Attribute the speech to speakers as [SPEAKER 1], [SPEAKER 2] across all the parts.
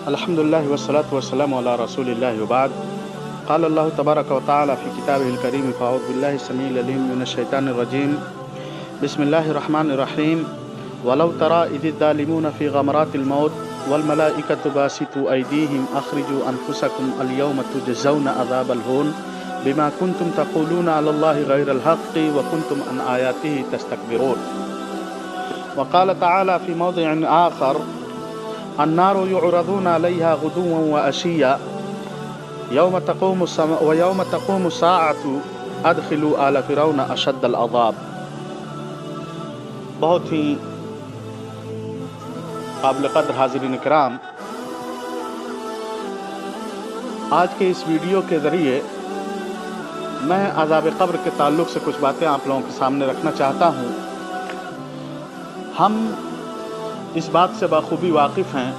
[SPEAKER 1] الحمد لله والصلاة والسلام على رسول الله وبعد. قال الله تبارك وتعالى في كتابه الكريم فأعوذ بالله السميع العليم من الشيطان الرجيم. بسم الله الرحمن الرحيم. ولو ترى إذ الظالمون في غمرات الموت والملائكة باسطوا أيديهم أخرجوا أنفسكم اليوم تجزون عذاب الهون بما كنتم تقولون على الله غير الحق وكنتم عن آياته تستكبرون. وقال تعالى في موضع آخر: النار يعرضون عليها غدوا وعشيا ويوم تقوم الساعة ادخلوا آل فرعون اشد العذاب. بہت ہی قابل قدر حاضرین کرام، آج کے اس ویڈیو کے ذریعے میں عذاب قبر کے تعلق سے کچھ باتیں آپ لوگوں کے سامنے رکھنا چاہتا ہوں. ہم اس بات سے بخوبی واقف ہیں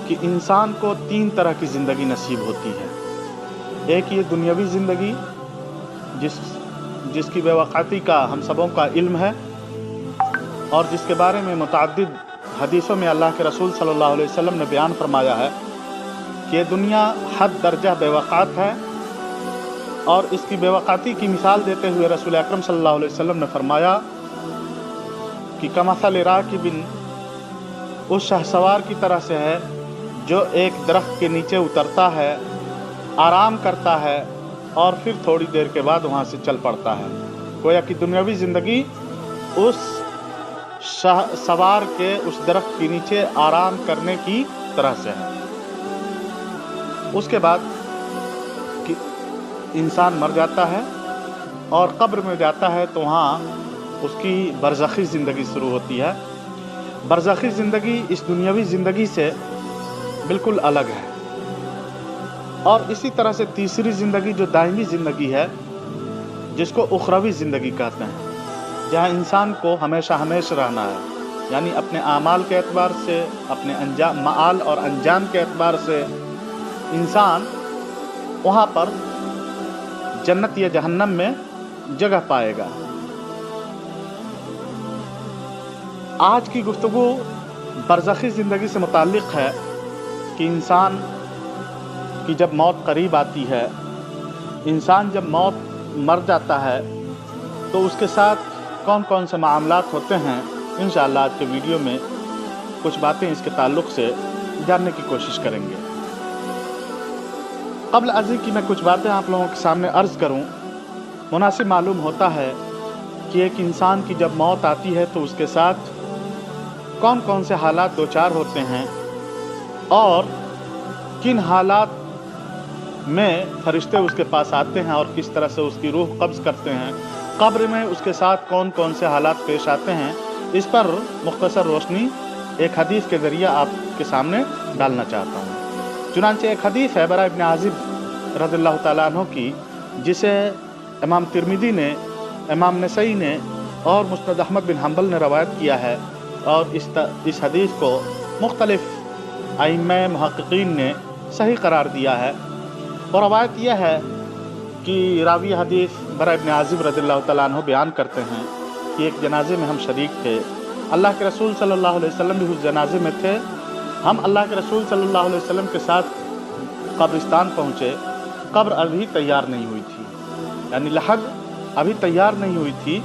[SPEAKER 1] کہ انسان کو تین طرح کی زندگی نصیب ہوتی ہے. ایک یہ دنیاوی زندگی جس کی بے وقعتی کا ہم سبوں کا علم ہے اور جس کے بارے میں متعدد حدیثوں میں اللہ کے رسول صلی اللہ علیہ وسلم نے بیان فرمایا ہے کہ یہ دنیا حد درجہ بے وقعت ہے. اور اس کی بے وقعتی کی مثال دیتے ہوئے رسول اکرم صلی اللہ علیہ وسلم نے فرمایا کہ کمثل راکب، اس شہسوار کی طرح سے ہے جو ایک درخت کے نیچے اترتا ہے، آرام کرتا ہے اور پھر تھوڑی دیر کے بعد وہاں سے چل پڑتا ہے. گویا کہ دنیاوی زندگی اس سوار کے اس درخت کے نیچے آرام کرنے کی طرح سے ہے. اس کے بعد کہ انسان مر جاتا ہے اور قبر میں جاتا ہے تو وہاں اس کی برزخی زندگی شروع ہوتی ہے. برزخی زندگی اس دنیاوی زندگی سے بالکل الگ ہے. اور اسی طرح سے تیسری زندگی جو دائمی زندگی ہے، جس کو اخروی زندگی کہتے ہیں، جہاں انسان کو ہمیشہ رہنا ہے. یعنی اپنے اعمال کے اعتبار سے، اپنے معال اور انجام کے اعتبار سے انسان وہاں پر جنت یا جہنم میں جگہ پائے گا. آج کی گفتگو برزخی زندگی سے متعلق ہے کہ انسان کی جب موت قریب آتی ہے، انسان جب مر جاتا ہے تو اس کے ساتھ کون کون سے معاملات ہوتے ہیں. انشاءاللہ آج کے ویڈیو میں کچھ باتیں اس کے تعلق سے جاننے کی کوشش کریں گے. قبل ازیں کہ میں کچھ باتیں آپ لوگوں کے سامنے عرض کروں، مناسب معلوم ہوتا ہے کہ ایک انسان کی جب موت آتی ہے تو اس کے ساتھ کون کون سے حالات دوچار ہوتے ہیں اور کن حالات میں فرشتے اس کے پاس آتے ہیں اور کس طرح سے اس کی روح قبض کرتے ہیں. قبر میں اس کے ساتھ کون کون سے حالات پیش آتے ہیں، اس پر مختصر روشنی ایک حدیث کے ذریعے آپ کے سامنے ڈالنا چاہتا ہوں. چنانچہ ایک حدیث ہے برا ابن عازب رضی اللہ تعالیٰ عنہ کی، جسے امام ترمذی نے، امام نسائی نے اور مسند احمد بن حنبل نے روایت کیا ہے. اور اس حدیث کو مختلف ائمہ محققین نے صحیح قرار دیا ہے. اور روایت یہ ہے کہ راوی حدیث برا ابن عازب رضی اللہ تعالیٰ عنہ بیان کرتے ہیں کہ ایک جنازے میں ہم شریک تھے. اللہ کے رسول صلی اللہ علیہ وسلم بھی اس جنازے میں تھے. ہم اللہ کے رسول صلی اللہ علیہ وسلم کے ساتھ قبرستان پہنچے. قبر ابھی تیار نہیں ہوئی تھی، یعنی لحد ابھی تیار نہیں ہوئی تھی.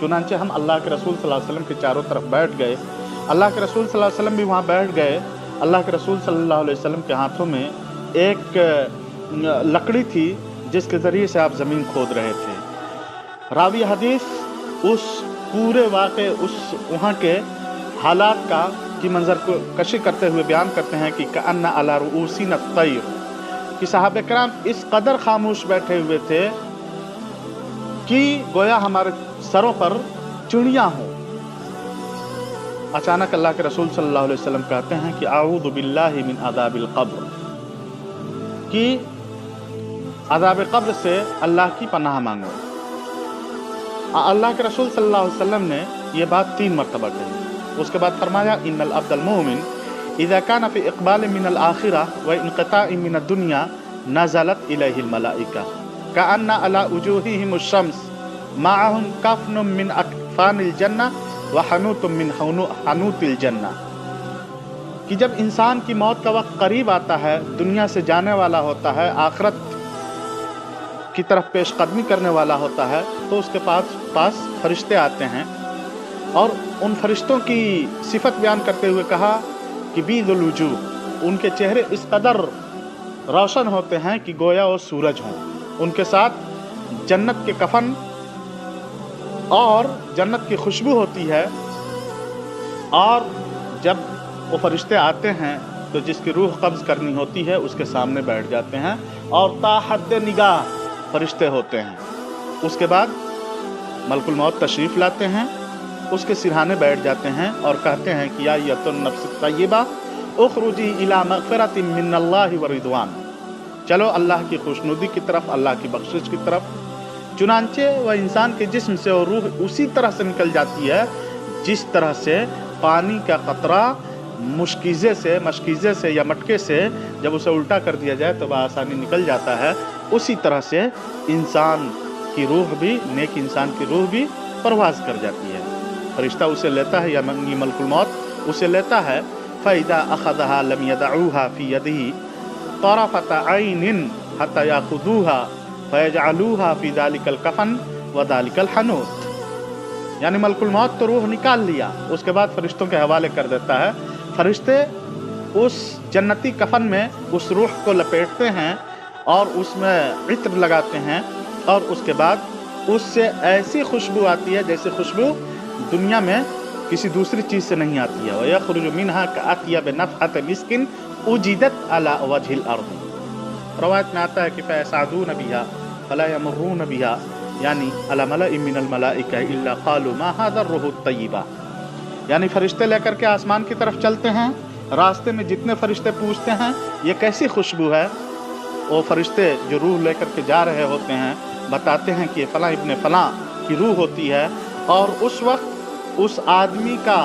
[SPEAKER 1] چنانچہ ہم اللہ کے رسول صلی اللہ علیہ وسلم کے چاروں طرف بیٹھ گئے. اللہ کے رسول صلی اللہ علیہ وسلم بھی وہاں بیٹھ گئے. اللہ کے رسول صلی اللہ علیہ وسلم کے ہاتھوں میں ایک لکڑی تھی جس کے ذریعے سے آپ زمین کھود رہے تھے. راوی حدیث اس پورے واقعے، وہاں کے حالات کی منظر کو کشی کرتے ہوئے بیان کرتے ہیں کہ کأن علی رؤوسنا الطیر، کہ صحابہ کرام اس قدر خاموش بیٹھے ہوئے تھے کہ گویا ہمارے سروں پر چڑیاں ہوں. اچانک اللہ کے رسول صلی اللہ علیہ وسلم کہتے ہیں کہ اعوذ باللہ من عذاب القبر، کہ عذاب قبر سے اللہ کی پناہ مانگو. اللہ کے رسول صلی اللہ علیہ وسلم نے یہ بات 3 مرتبہ کہی. اس کے بعد فرمایا ان العبد المؤمن اذا كان في اقبال من الاخرة وانقطاع من الدنيا نزلت اليه الملائكة كأن على وجوههم الشمس معهم كفن من اكفان الجنة وحنوت من حنوت الجنة. کہ जब इंसान की मौत का वक्त करीब आता है, दुनिया से जाने वाला होता है, आखिरत की तरफ पेशकदमी करने वाला होता है, तो उसके पास फरिश्ते आते हैं और उन फरिश्तों की सिफत बयान करते हुए कहा कि बीदुल वजूह, उनके चेहरे इस कदर रोशन होते हैं कि गोया वो सूरज हों। उनके साथ जन्नत के कफन और जन्नत की खुशबू होती है, और जब वो फरिश्ते आते हैं तो जिसकी रूह कब्ज़ करनी होती है उसके सामने बैठ जाते हैं और ताहद्द निगाह फरिश्ते होते हैं। उसके बाद मलकुल मौत तशरीफ़ लाते हैं, उसके सिरहाने बैठ जाते हैं और कहते हैं कि या अय्युहन नफ्स तय्यबा उखरुजी इला मग़फ़िरतिन मिनल्लाहि व रिदवान, चलो अल्लाह की खुशनुदी की तरफ, अल्लाह की बख्शिश की तरफ। चुनांचे वह इंसान के जिस्म से और रूह उसी तरह से निकल जाती है जिस तरह से पानी का कतरा मशकीज़े से या मटके से जब उसे उल्टा कर दिया जाए तो वह आसानी निकल जाता है। उसी तरह से इंसान की रूह भी, नेक इंसान की रूह भी परवाज़ कर जाती है। फरिश्ता उसे लेता है, या मलकुल मौत उसे लेता है। फ़इज़ा अख़ज़हा लम यदऊहा फ़ी यदिही तरफ़त ऐनिन हत्ता याख़ुज़ूहा फ़यजअलूहा फ़ी ज़ालिकल कफ़न व ज़ालिकल हनूत, यानी मलकुल मौत तो रूह निकाल लिया, उसके बाद फरिश्तों के हवाले कर देता है। फरिश्ते उस जन्नती कफन में उस रूह को लपेटते हैं और उसमें इत्र लगाते हैं, और उसके बाद उससे ऐसी खुशबू आती है जैसे खुशबू दुनिया में किसी दूसरी चीज़ से नहीं आती है। वयख़रुजु मिन्हा कअत्यब नफ़हत मिस्किन उजिदत अला वजहिल अर्द, रवायत में आता है कि फ़यसअदून बिहा फला यमुर्रून बिहा, यानी अला मलइम मिनल मलाइका इल्ला क़ालू मा हाज़ा रूहुत तय्यबा, यानी फरिश्ते लेकर के आसमान की तरफ चलते हैं। रास्ते में जितने फरिश्ते पूछते हैं ये कैसी खुशबू है, वो फरिश्ते जो रूह लेकर के जा रहे होते हैं बताते हैं कि ये फ़लाँ इब्ने फ़लाँ की रूह होती है, और उस वक्त उस आदमी का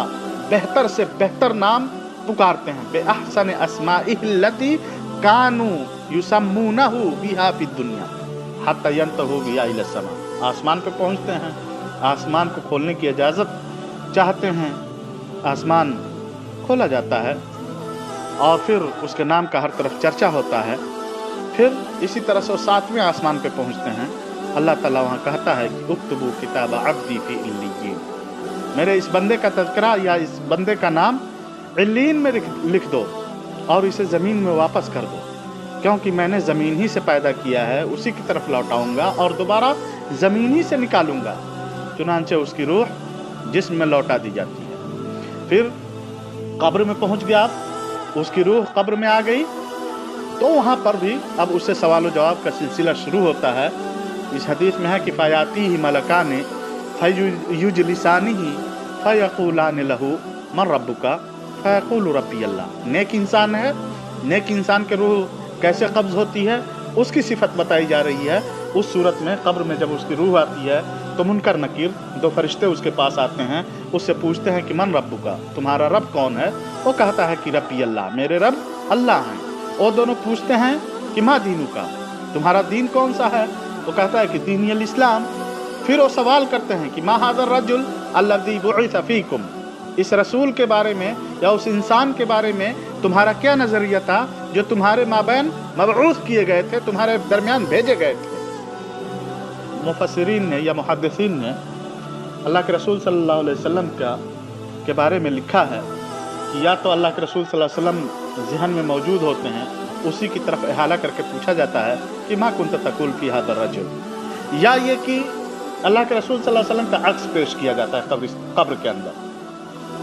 [SPEAKER 1] बेहतर से बेहतर नाम पुकारते हैं, बेअहसन अस्माइहिल्लती कानू युसम्मूनहु बिहा फिद दुनिया हत्ता यंतहू बिहा इला समा। आसमान पे पहुँचते हैं, आसमान को खोलने की इजाज़त चाहते हैं, आसमान खोला जाता है और फिर उसके नाम का हर तरफ चर्चा होता है। फिर इसी तरह से 7वें आसमान पे पहुँचते हैं। अल्लाह ताला वहाँ कहता है कि उक्तबू किताब अब्दी फी इल्लिय्यीन, मेरे इस बंदे का तज़किरा या इस बंदे का नाम इल्लीन में लिख दो और इसे ज़मीन में वापस कर दो, क्योंकि मैंने ज़मीन ही से पैदा किया है, उसी की तरफ लौटाऊंगा और दोबारा ज़मीन ही से निकालूंगा। चुनांचे उसकी रूह जिस्म में लौटा दी जाती है। फिर कब्र में पहुंच गया, उसकी रूह कब्र में आ गई, तो वहाँ पर भी अब उससे सवाल जवाब का सिलसिला शुरू होता है। इस हदीस में है कि फ़यातीही मलकाने फ़युजलिसानिही फ़यक़ूलान लहू मन रब्बुका फ़यक़ूलु रब्बी अल्लाह। नेक इंसान है, नेक इंसान के रूह कैसे कब्ज़ होती है उसकी सिफत बताई जा रही है। उस सूरत में कब्र में जब उसकी रूह आती है तो मुनकर नकीर 2 फरिश्ते उसके पास आते हैं, उससे पूछते हैं कि मन रब्बुका, तुम्हारा रब कौन है? वो कहता है कि रब्बी अल्लाह, मेरे रब अल्लाह हैं। वो दोनों पूछते हैं कि मा दीनुका, तुम्हारा दीन कौन सा है? वो कहता है कि दीनी अल इस्लाम। फिर वो सवाल करते हैं कि मा हाज़ा रजुल अल्लज़ी बुइसा फ़ीकुम, इस रसूल के बारे में या उस इंसान के बारे में तुम्हारा क्या नज़रिया था जो तुम्हारे माबैन मबऊस किए गए थे, तुम्हारे दरमियान भेजे गए थे। मुफस्सिरीन ने या मुहद्दिसीन ने अल्लाह के रसूल सल्लल्लाहु अलैहि वसल्लम के बारे में लिखा है कि या तो अल्लाह के रसूल सल्लल्लाहु अलैहि वसल्लम ज़हन में मौजूद होते हैं, उसी की तरफ इहाला करके पूछा जाता है कि मा कुंत तकुल फी हाज़ा रजुल, या ये कि अल्लाह के रसूल सल्लल्लाहु अलैहि वसल्लम का अक्स पेश किया जाता है कब्र के अंदर,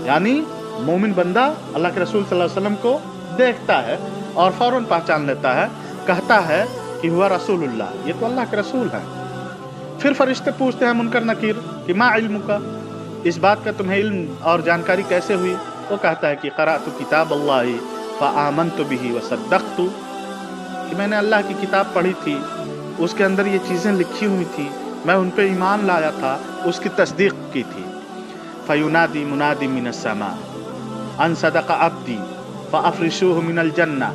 [SPEAKER 1] यानी मोमिन बंदा अल्लाह के रसूल सल्लल्लाहु अलैहि वसल्लम को देखता है और फ़ौरन पहचान लेता है, कहता है कि हुआ रसूलुल्लाह, ये तो अल्लाह के रसूल हैं। फिर फरिश्ते पूछते हैं मुनकर नकीर कि मा इल्मुका, इस बात का तुम्हें इल्म और जानकारी कैसे हुई? वो कहता है कि क़राअतु किताब अल्लाहि फ़आमनतु बिही व सद्दक़तु, कि मैंने अल्लाह की किताब पढ़ी थी, उसके अंदर ये चीज़ें लिखी हुई थी, मैं उन पे ईमान लाया था, उसकी तस्दीक की थी। फ़युनादी मुनादी मिनस समा अन सदक़ अब्दी फ़अफ़रिशूहु मिनल जन्ना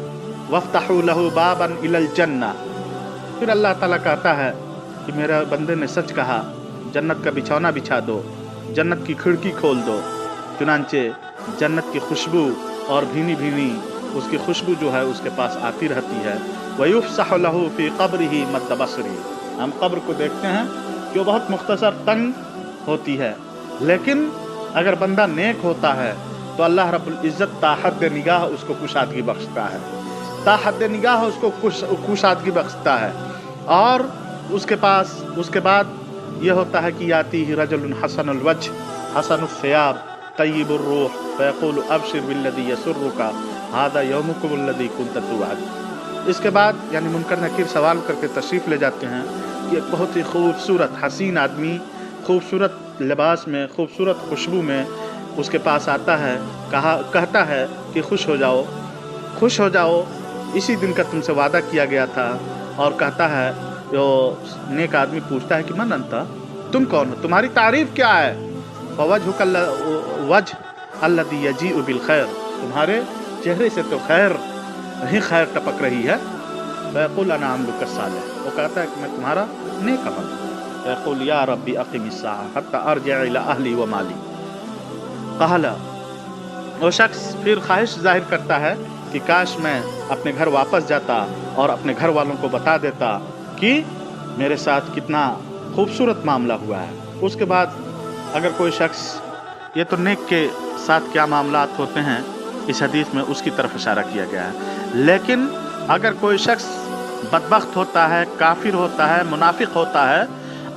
[SPEAKER 1] वफ़्तहू लहू बाबन इलल जन्ना। फिर अल्लाह ताला कहता है कि मेरे बंदे ने सच कहा, जन्नत का बिछौना बिछा दो, जन्नत की खिड़की खोल दो। चुनांचे जन्नत की खुशबू اور भीनी भीनी उसकी खुशबू जो है उसके पास आती रहती है। वयुफ़्सह लहू फ़ी क़ब्रिही मद्द बसरी, हम कब्र को देखते हैं कि वो बहुत मुख्तसर तंग होती है, लेकिन अगर बंदा नेक होता है तो अल्लाह रब्बुल इज़्ज़त ताहद्द निगाह उसको कुशादगी बख्शता है, ताहद्द निगाह उसको कुशादगी बख्शता है। और उसके बाद ये होता है कि याती ही रजुल हसनुल वज्ह हसनुस सियाब तय्यिबुर रूह फयक़ूलु अबशिर बिल्लज़ी यसुर्रुका हादा यौमुकुम अल्लज़ी कुन्ता तुअद। इसके बाद यानी मुनकर नकीर सवाल करके तशरीफ़ ले जाते हैं कि एक बहुत ही खूबसूरत हसीन आदमी खूबसूरत लिबास में खूबसूरत खुशबू में उसके पास आता है, कहता है कि खुश हो जाओ, इसी दिन का तुमसे वादा किया गया था। और कहता है, जो नेक आदमी पूछता है कि मन अंता, तुम कौन हो, तुम्हारी तारीफ़ क्या है? वजह अल्लज़ी यजीउ बिल खैर, तुम्हारे चेहरे से तो खैर ही खैर टपक रही है। फ़यक़ूल अना अमलुका सालिह, वो कहता है कि मैं तुम्हारा नेक अमल। फ़यक़ूल या रब्बी अक़िमिस्साअह हत्ता अर्जिअ इला अहली व माली। कहला, वो शख्स फिर ख्वाहिश जाहिर करता है कि काश मैं अपने घर वापस जाता और अपने घर वालों को बता देता कि मेरे साथ कितना खूबसूरत मामला हुआ है। उसके बाद अगर कोई शख्स, ये तो नेक के साथ क्या मामलात होते हैं इस हदीस में उसकी तरफ इशारा किया गया है, लेकिन अगर कोई शख्स बदबख्त होता है, काफिर होता है, मुनाफिक होता है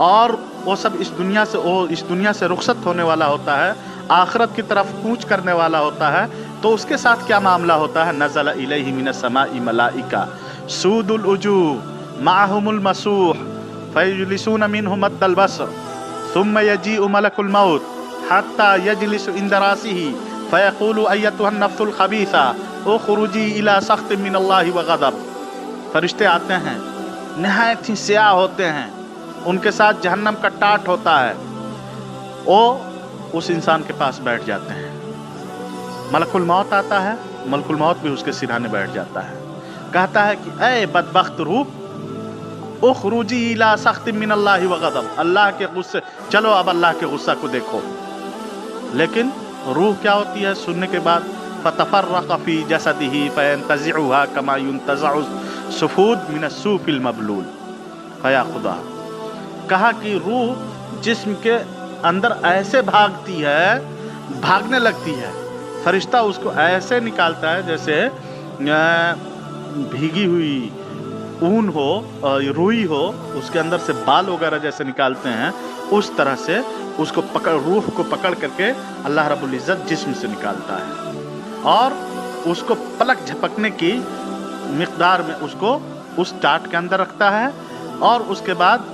[SPEAKER 1] और वो सब इस दुनिया से रुखसत होने वाला होता है, आखिरत की तरफ कूच करने वाला होता है, तो उसके साथ क्या मामला होता है? नज़ल इलैहि मिनस समाई मलाइका सूदुल उजूह माअहुमुल मसूह फयजलिसून मिनहु मद्दल बसर सुम्मा यजीउ मलकुल मौत हत्ता यजलिसु इंद रासिही फयक़ूलु अय्यतुहन नफ्सुल खबीसा उख़रुजी इला सख्तिन मिनल्लाहि व गज़ब। फरिश्ते आते हैं, नहायत ही स्याह होते हैं, उनके साथ जहन्नम का टाट होता है, वो उस इंसान के पास बैठ जाते हैं। मलकुल मौत आता है, मलकुल मौत भी उसके सिरहाने बैठ जाता है, कहता है कि ऐ बदबख्त रूह उख़रुजी इला सख्तिन मिनल्लाहि व गज़ब, अल्लाह के गुस्से, चलो अब अल्लाह के गुस्सा को देखो। लेकिन रूह क्या होती है? सुनने के बाद फतफ़र्रक़ फ़ी जसदिही फ़यंतज़िउहा कमा युंतज़अु सफ़ूद मिन अस्सूफ़िल मबलूल। फ़या खुदा, कहा कि रूह जिस्म के अंदर ऐसे भागने लगती है, फरिश्ता उसको ऐसे निकालता है जैसे भीगी हुई ऊन हो, रुई हो, उसके अंदर से बाल वगैरह जैसे निकालते हैं, उस तरह से उसको रूह को पकड़ करके अल्लाह रब्बुल इज़्ज़त जिस्म से निकालता है और उसको पलक झपकने की मिक़दार में उसको उस टाट के अंदर रखता है। और उसके बाद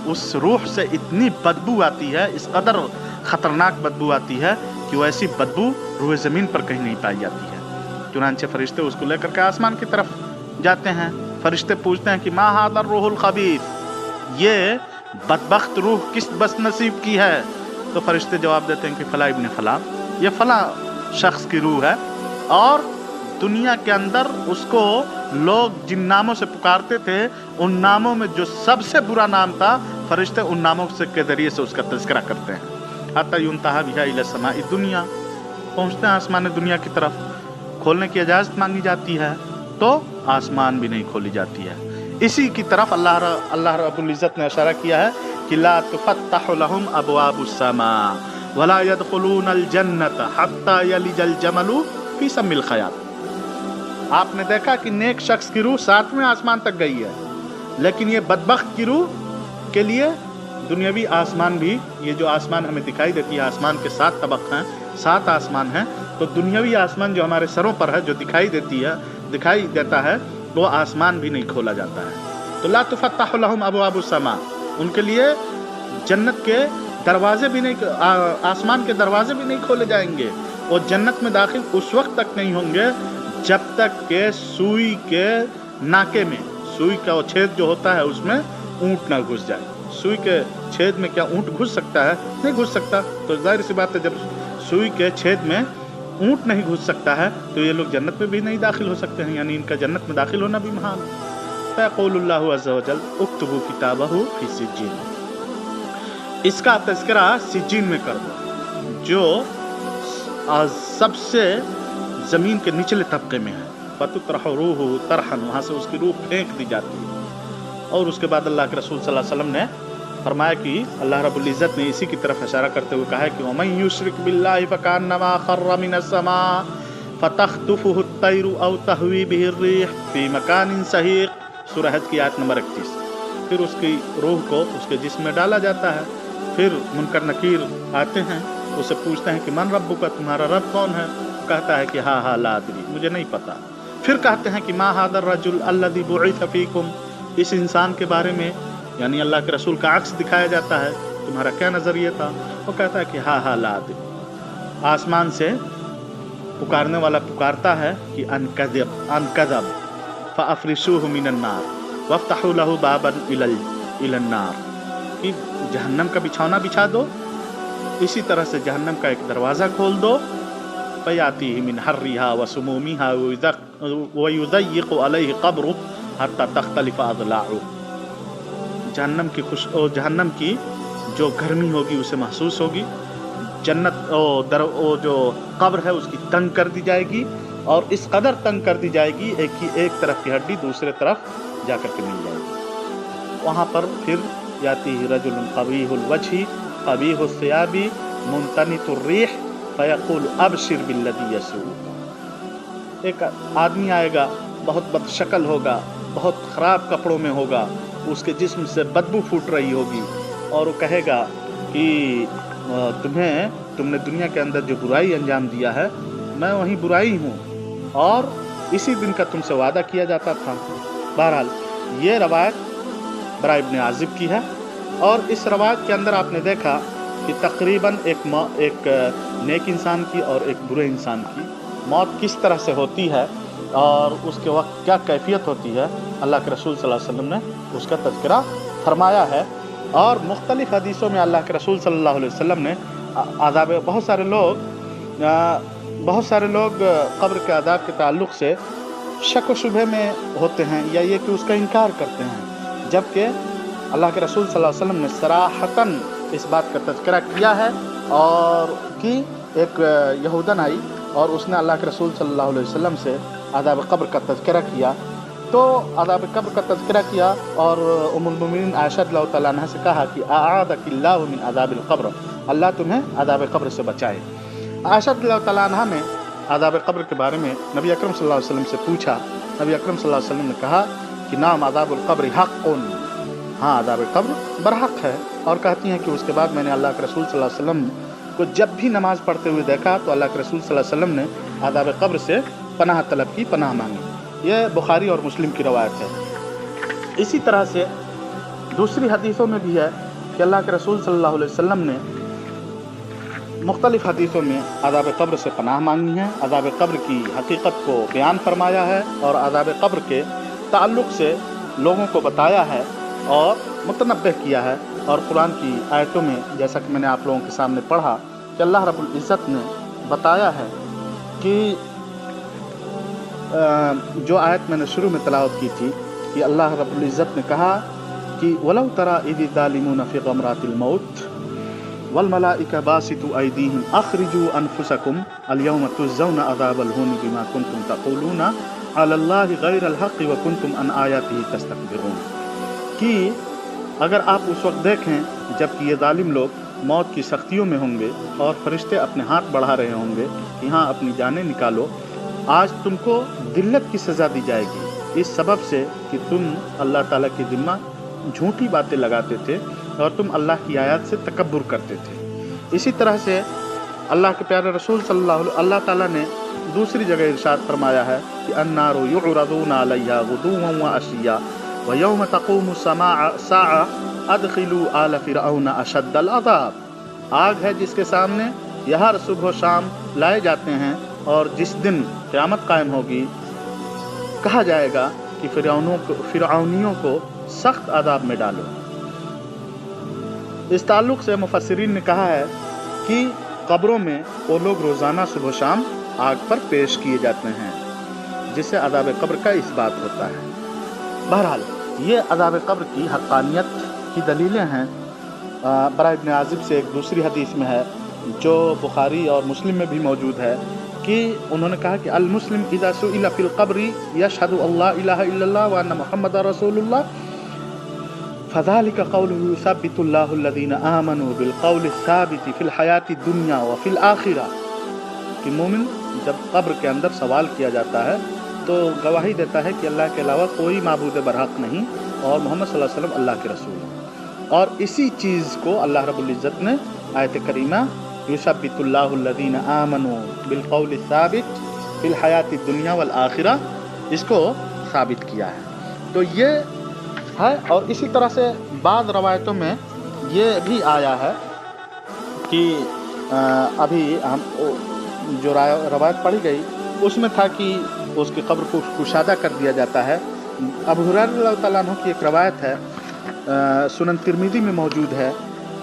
[SPEAKER 1] उस रूह से इतनी बदबू आती है, इस कदर ख़तरनाक बदबू आती है कि वैसी बदबू रूह ज़मीन पर कहीं नहीं पाई जाती है। चुनांचे फरिश्ते उसको लेकर के आसमान की तरफ जाते हैं। फरिश्ते पूछते हैं कि मा हाज़ा रूहुल ख़बीस, ये बदबख्त रूह किस बदनसीब की है? तो फरिश्ते जवाब देते हैं कि फ़ला इब्न फ़ला, ये फ़ला शख्स की रूह है, और दुनिया के अंदर उसको लोग जिन नामों से पुकारते थे, उन नामों में जो सबसे बुरा नाम था, फरिश्ते उन नामों के ज़रिए से उसका तज़किरा करते हैं। हत्ता युंतहा बिहा इला समाई दुनिया, पहुँचते हैं आसमान दुनिया की तरफ। खोलने की इजाज़त मांगी जाती है तो आसमान भी नहीं खोली जाती है। इसी की तरफ अल्लाह रब्बुल इज़्ज़त ने इशारा किया है कि ला तुफ़त्तहु लहुम अबवाबुस समा वला यदखुलूनल जन्नत हत्ता यलिजल जमलु फी सम्मिल खयात। आपने देखा कि नेक शख्स की रूह 7वें आसमान तक गई है, लेकिन ये बदबख्त की रूह के लिए दुनियावी आसमान भी, ये जो आसमान हमें दिखाई देती है, आसमान के 7 तबक हैं, 7 आसमान हैं, तो दुनियावी आसमान जो हमारे सरों पर है, जो दिखाई देता है, वो आसमान भी नहीं खोला जाता है। तो ला तुफ़त्तहु लहुम अबवाबुस समा, उनके लिए जन्नत के दरवाजे भी नहीं, आसमान के दरवाजे भी नहीं खोले जाएंगे। वो जन्नत में दाखिल उस वक्त तक नहीं होंगे जब तक के सुई के नाके में, सुई का वो छेद जो होता है उसमें ऊँट ना घुस जाए। सुई के छेद में क्या ऊँट घुस सकता है? नहीं घुस सकता। तो जाहिर सी बात है, जब सुई के छेद में ऊँट नहीं घुस सकता है तो ये लोग जन्नत में भी नहीं दाखिल हो सकते हैं, यानी इनका जन्नत में दाखिल होना भी महाल। फ़यक़ूलुल्लाहु अज़्ज़ा व जल उक्तबू किताबहु फ़ी सिज्जीन, इसका तज़किरा सिज्जीन में कर दो, जो सबसे ज़मीन के निचले तबके में है। फ़तुतरह रूहु तरहन, वहाँ से उसकी रूह फेंक दी जाती है। और उसके बाद अल्लाह के रसूल सल्लल्लाहु अलैहि वसल्लम ने फरमाया कि अल्लाह रब्बुल इज़्ज़त ने इसी की तरफ इशारा करते हुए कहा है कि वमन युश्रिक बिल्लाहि फकअन्नमा खर्र मिनस समा फतख्तुफुहु अत-तैरु औ तहवी बिहि अर्रीह फी मकानिन सहीक़, सूरह हज की आयत नंबर 31। फिर उसकी रूह को उसके जिस्म में डाला जाता है। फिर मुनकर नकीर आते हैं, उससे पूछते हैं कि मन रब्बुका, तुम्हारा रब कौन है? कहता है कि हाँ ला अदरी, मुझे नहीं पता। फिर कहते हैं कि मा हादर रजुल अल्लज़ी बुइथ फीकुम, इस इंसान के बारे में यानी अल्लाह के रसूल का अक्स दिखाया जाता है, तुम्हारा क्या नज़रिया था? वो कहता है कि हाँ ला अदरी। आसमान से पुकारने वाला पुकारता है कि अनकज़ब फ़अफ़रिशूहु मिनन नार वफ़्तहू लहू बाबन इलन नार, कि जहन्नम का बिछौना बिछा दो, इसी तरह से जहन्नम का एक दरवाज़ा खोल दो। फ़यातीहि मिन हर्रिहा व सुमूमिहा व युज़य्यक़ु अलैहि क़ब्रुहु हत्ता तख़्तलिफ़ अज़लाअहु, जहन्नम की जो गर्मी होगी उसे महसूस होगी, जन्नत जो कब्र है उसकी तंग कर दी जाएगी, और इस कदर तंग कर दी जाएगी एक तरफ की हड्डी दूसरे तरफ जाकर के मिल जाएगी। वहाँ पर फिर यातीहि रजुलुन क़बीहुल वजहि क़बीहुस सियाबी मुमतनितुर रिह फ़यक़ूलु अबशिर बिल्लज़ी यसऊका, एक आदमी आएगा, बहुत बदशक्ल होगा, बहुत ख़राब कपड़ों में होगा, उसके जिस्म से बदबू फूट रही होगी, और वो कहेगा कि तुमने दुनिया के अंदर जो बुराई अंजाम दिया है, मैं वही बुराई हूँ, और इसी दिन का तुमसे वादा किया जाता था। बहरहाल ये रवायत बरा इब्न आज़िब की है, और इस रवायत के अंदर आपने देखा कि तकरीबन एक नेक इंसान की और एक बुरे इंसान की मौत किस तरह से होती है और उसके वक्त क्या कैफियत होती है, अल्लाह के रसूल सल्लल्लाहु अलैहि वसल्लम ने उसका तज़किरा फरमाया है। और मुख्तलिफ़ हदीसों में अल्लाह के रसूल सल्लल्लाहु अलैहि वसल्लम ने आदाब, बहुत सारे लोग कब्र के आदाब के ताल्लुक़ से शक व शुबहे में होते हैं या ये कि उसका इनकार करते हैं, जबकि अल्लाह के रसूल सल्लल्लाहु अलैहि वसल्लम ने सराहतन इस बात का तज़किरा किया है, और कि एक यहूदन आई और उसने अल्लाह के रसूल सल्लल्लाहु अलैहि वसल्लम से आदाब कब्र का तज़किरा किया, तो आदाब कब्र का तज़किरा किया और उम्मुल मोमिनीन आयशा रज़ियल्लाहु तआला अन्हा से कहा कि आअज़किल्लाहु मिन आदाबिल कब्र, अल्लाह तुम्हें आदाब कब्र से बचाए। आयशा रज़ियल्लाहु तआला अन्हा ने आदाब कब्र के बारे में नबी अकरम सल्लल्लाहु अलैहि वसल्लम से पूछा। नबी अकरम सल्लल्लाहु अलैहि वसल्लम ने कहा कि नाम आदाबुल कब्र हक़्क़ुन, हाँ आदाब कब्र बरहक है। और कहती हैं कि उसके बाद मैंने अल्लाह के रसूल सल्लल्लाहु अलैहि वसल्लम को जब भी नमाज़ पढ़ते हुए देखा तो अल्लाह के रसूल सल्लल्लाहु अलैहि वसल्लम ने आदाब कब्र से पनाह तलब की, पनाह मांगी। यह बुखारी और मुस्लिम की रवायत है। इसी तरह से दूसरी हदीसों में भी है कि अल्लाह के रसूल सल्लल्लाहु अलैहि वसल्लम ने मुख्तलिफ़ हदीसों में आदाब कब्र से पनाह मांगी है, आदाब कब्र की हकीकत को बयान फरमाया है और आदाब कब्र के ताल्लुक़ से लोगों को बताया है और मुतनब्बह किया है। और कुरान की आयतों में जैसा कि मैंने आप लोगों के सामने पढ़ा कि अल्लाह रब्बुल इज़्ज़त ने बताया है कि जो आयत मैंने शुरू में तिलावत की थी कि अल्लाह रब्बुल इज़्ज़त ने कहा कि वलौ तरा इज़ ज़ालिमून फ़ी ग़मरातिल मौत वल मलाइका बासितु अयदीहिम अख़रिजू अनफुसकुम अल-यौम तुज़्ज़ौना अज़ाबल हून बिमा कुंतुम तक़ूलूना अलल्लाहि गैरल हक़्क़ि व कुंतुम अन आयातिही तस्तकबिरून, कि अगर आप उस वक्त देखें जबकि ये ज़ालिम लोग मौत की सख्तियों में होंगे और फरिश्ते अपने हाथ बढ़ा रहे होंगे कि हाँ अपनी जानें निकालो, आज तुमको दिल्लत की सज़ा दी जाएगी इस सबब से कि तुम अल्लाह ताला की ज़िम्मा झूठी बातें लगाते थे और तुम अल्लाह की आयत से तकब्बुर करते थे। इसी तरह से अल्लाह के प्यारे रसूल अल्लाह ताला ने दूसरी जगह इरशाद फरमाया है कि अन्नारु युअरदूना अलैहा गुदुव्वन व अशिय्या व यौम तक़ूमु साअ अदखिलू आल फ़िरऔन अशद्दल अज़ाब, आग है जिसके सामने यह हर सुबह शाम लाए जाते हैं और जिस दिन क़यामत कायम होगी कहा जाएगा कि फ़िरऔनियों को सख्त अज़ाब में डालो। इस ताल्लुक़ से मुफस्सिरीन ने कहा है कि कब्रों में वो लोग रोज़ाना सुबह शाम आग पर पेश किए जाते हैं, जिससे अज़ाब कब्र का इस्बात होता है। बहरहाल ये अज़ाब कब्र की हक़ानियत की दलीलें हैं। बरा इब्न आज़िब से एक दूसरी हदीस में है जो बुखारी और मुस्लिम में भी मौजूद है کہ انہوں نے کہا کہ المسلم اذا سئل فی القبر یشہد اللہ الہ الا اللہ وان محمد رسول اللہ فذلك قوله يثبت الله الذين آمنوا بالقول الثابت في الحیات الدنیا وفی الآخرہ، کہ مومن جب قبر کے اندر سوال کیا جاتا ہے تو گواہی دیتا ہے کہ اللہ کے علاوہ کوئی معبود برحق نہیں اور محمد صلی اللہ علیہ وسلم اللہ کے رسول ہیں، اور اسی چیز کو اللہ رب العزت نے آیت کریمہ یثبت اللہ الذین آمنوا بالقول الثابت فی الحیات الدنیا والآخرہ اس کو ثابت کیا ہے۔ تو یہ ہے، اور اسی طرح سے بعض روایتوں میں یہ بھی آیا ہے کہ ابھی ہم جو روایت پڑھی گئی اس میں تھا کہ اس کی قبر کو کشادہ کر دیا جاتا ہے۔ ابو ہریرہ رضی اللہ تعالیٰ عنہ کی ایک روایت ہے، سنن ترمذی میں موجود ہے،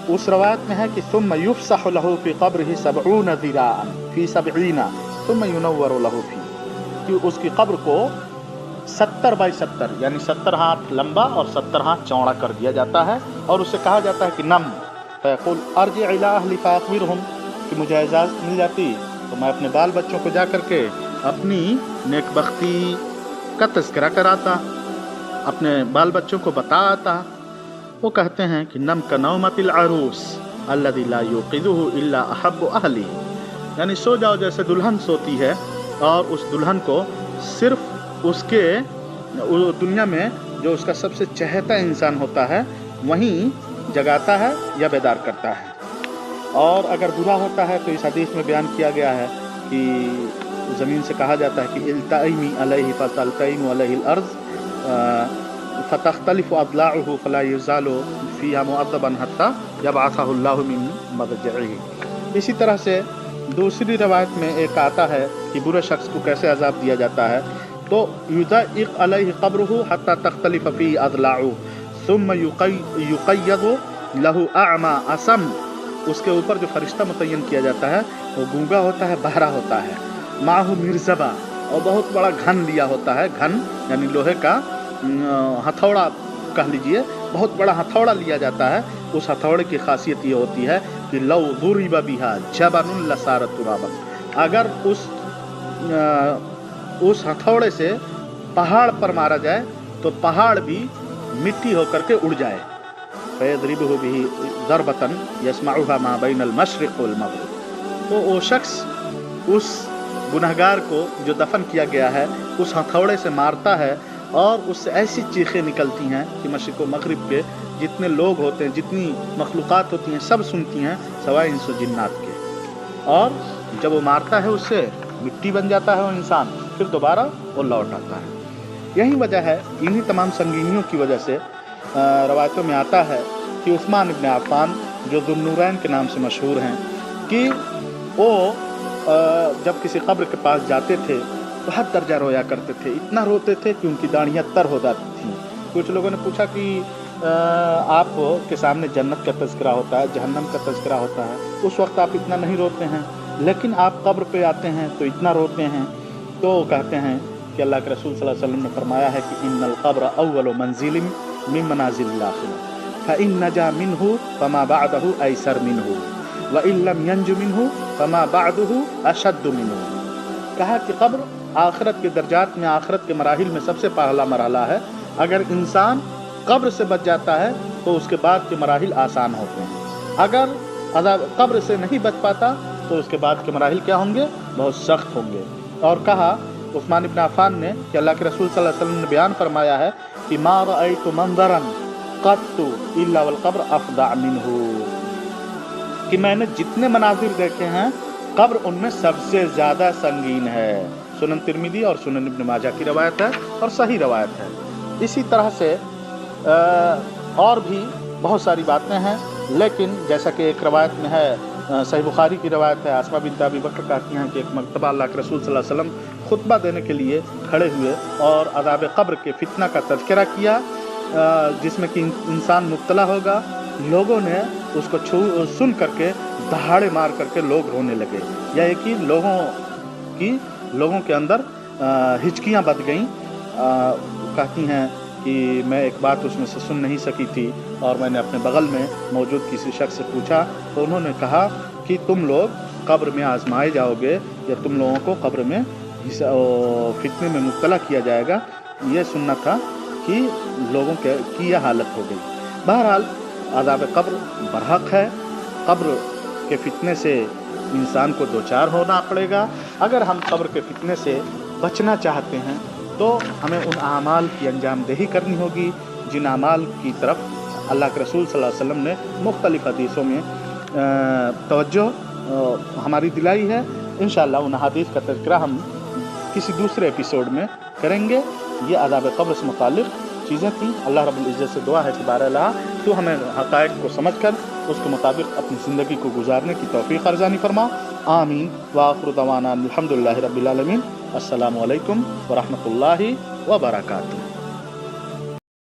[SPEAKER 1] اس روایت میں ہے کہ ثم یفسح له فی قبرہ 70 ذراعا فی 70 ثم ینور له فی، کہ اس کی قبر کو 70 بائی 70 یعنی 70 ہاتھ لمبا اور 70 ہاتھ چوڑا کر دیا جاتا ہے، اور اسے کہا جاتا ہے کہ نم فیقول ارجع الی اہلی فاخبرہم، کہ مجھے اجازت مل جاتی تو میں اپنے بال بچوں کو جا کر کے اپنی نیک بختی کا تذکرہ کراتا، اپنے بال بچوں کو بتاتا۔ وہ کہتے ہیں کہ نم کنومۃ العروس الذی لا یوقظہ الا احب اہلی، یعنی سو جاؤ جیسے دلہن سوتی ہے اور اس دلہن کو صرف اس کے دنیا میں جو اس کا سب سے چہتا انسان ہوتا ہے وہیں جگاتا ہے یا بیدار کرتا ہے۔ اور اگر برا ہوتا ہے تو اس حدیث میں بیان کیا گیا ہے کہ زمین سے کہا جاتا ہے کہ التئمی علیہ فتلتئم علیہ الارض فتختلف اضلاعه فلا یزال فیہا معذبا حتی یبعثہ اللہ من مضجعہ۔ اسی طرح سے دوسری روایت میں ایک آتا ہے کہ برے شخص کو کیسے عذاب دیا جاتا ہے، تو یضیق علیہ قبرہ حتی تختلف فی اضلاعہ ثم یقید لہ اعمی اصم، اس کے اوپر جو فرشتہ متعین کیا جاتا ہے وہ گونگا ہوتا ہے، بہرا ہوتا ہے، معہ مرزبہ، اور بہت بڑا گھن لیا ہوتا ہے، گھن یعنی لوہے کا ہتھوڑا کہہ لیجئے، بہت بڑا ہتھوڑا لیا جاتا ہے۔ اس ہتھوڑے کی خاصیت یہ ہوتی ہے کہ لو ضرب بہا جبل لصار ترابا، اگر اس ہتھوڑے سے پہاڑ پر مارا جائے تو پہاڑ بھی مٹی ہو کر کے اڑ جائے۔ فَيَضْرِبُهُ بِهِ ضَرْبَةً يَسْمَعُهَا مَا بَيْنَ الْمَشْرِقِ وَالْمَغْرِبِ، تو وہ شخص اس گنہگار کو جو دفن کیا گیا ہے اس ہتھوڑے سے مارتا ہے اور اس سے ایسی چیخیں نکلتی ہیں کہ مشرق و مغرب کے جتنے لوگ ہوتے ہیں، جتنی مخلوقات ہوتی ہیں، سب سنتی ہیں سوائے انس و جنات کے، اور جب وہ مارتا ہے اس سے مٹی بن جاتا ہے وہ انسان، پھر دوبارہ وہ لوٹ آتا ہے۔ یہی وجہ ہے، انہی تمام سنگینیوں کی وجہ سے روایتوں میں آتا ہے کہ عثمان ابن عفان جو ذو النورین کے نام سے مشہور ہیں، کہ وہ جب کسی قبر کے پاس جاتے تھے تو حد درجہ رویا کرتے تھے، اتنا روتے تھے کہ ان کی داڑھیاں تر ہو جاتی تھیں۔ کچھ لوگوں نے پوچھا کہ آپ کے سامنے جنت کا تذکرہ ہوتا ہے، جہنم کا تذکرہ ہوتا ہے، اس وقت آپ اتنا نہیں روتے ہیں، لیکن آپ قبر پہ آتے ہیں تو اتنا روتے ہیں۔ تو کہتے ہیں کہ اللہ کے رسول صلی اللہ علیہ وسلم نے فرمایا ہے کہ ان القبر اول منزل من منازل الاخرہ فان نجا منہ فما بعدہ ایسر منہ وان لم ینج منہ فما بعدہ اشد منہ۔ کہا کہ قبر آخرت کے درجات میں، آخرت کے مراحل میں سب سے پہلا مرحلہ ہے، اگر انسان قبر سے بچ جاتا ہے تو اس کے بعد کے مراحل آسان ہوتے ہیں، اگر قبر سے نہیں بچ پاتا تو اس کے بعد کے مراحل کیا ہوں گے؟ بہت سخت ہوں گے۔ اور کہا عثمان ابن عفان نے کہ اللہ کے رسول صلی اللہ علیہ وسلم نے بیان فرمایا ہے کہ ما رأیت منظرا قط الا والقبر افظع منہ، کہ میں نے جتنے مناظر دیکھے ہیں قبر ان میں سب سے زیادہ سنگین ہے۔ سنن ترمذی اور سنن ابن ماجہ کی روایت ہے اور صحیح روایت ہے۔ اسی طرح سے اور بھی بہت ساری باتیں ہیں، لیکن جیسا کہ ایک روایت میں ہے، صحیح بخاری کی روایت ہے، اسماء بنت ابی بکر کہتی ہیں کہ ایک مرتبہ اللہ کے رسول صلی اللہ علیہ وسلم خطبہ دینے کے لیے کھڑے ہوئے اور عذاب قبر کے فتنہ کا تذکرہ کیا، جس میں کہ انسان مبتلا ہوگا۔ لوگوں نے اس کو سن کر کے دہاڑے مار کر کے لوگ رونے لگے، یا یہ کہ لوگوں کے اندر ہچکیاں بندھ گئیں۔ کہتی ہیں کہ میں ایک بات اس میں سے سن نہیں سکی تھی اور میں نے اپنے بغل میں موجود کسی شخص سے پوچھا تو انہوں نے کہا کہ تم لوگ قبر میں آزمائے جاؤ گے، या तुम लोगों को कब्र में फितने में मुब्तला किया जाएगा, ये सुनना था कि लोगों की यह हालत हो गई। बहरहाल अज़ाब कब्र बरहक है, कब्र के फितने से इंसान को दो चार होना पड़ेगा। अगर हम कब्र के फितने से बचना चाहते हैं तो हमें उन आमाल की अंजामदेही करनी होगी जिन आमाल की तरफ अल्लाह के रसूल सल्लल्लाहु अलैहि वसल्लम ने मुख्तलिफ़ हदीसों में तवज्जो हमारी दिलाई है। इंशाअल्लाह उन हदीस का तज़किरा हम किसी दूसरे एपिसोड में करेंगे। ये अज़ाब कब्र से मुताल्लिक़ चीज़ें थी। अल्लाह रब्बुल इज़्ज़त से दुआ है कि बारअल्लाह तो हमें हक़ाइक़ को समझकर उसके मुताबिक अपनी ज़िंदगी को गुजारने की तौफ़ीक़ अर्ज़ानी फरमा। आमीन व आख़िरु दवाना अल्हम्दुलिल्लाहि रब्बिल आलमीन। अस्सलामु अलैकुम व रहमतुल्लाहि व बरकातुहू।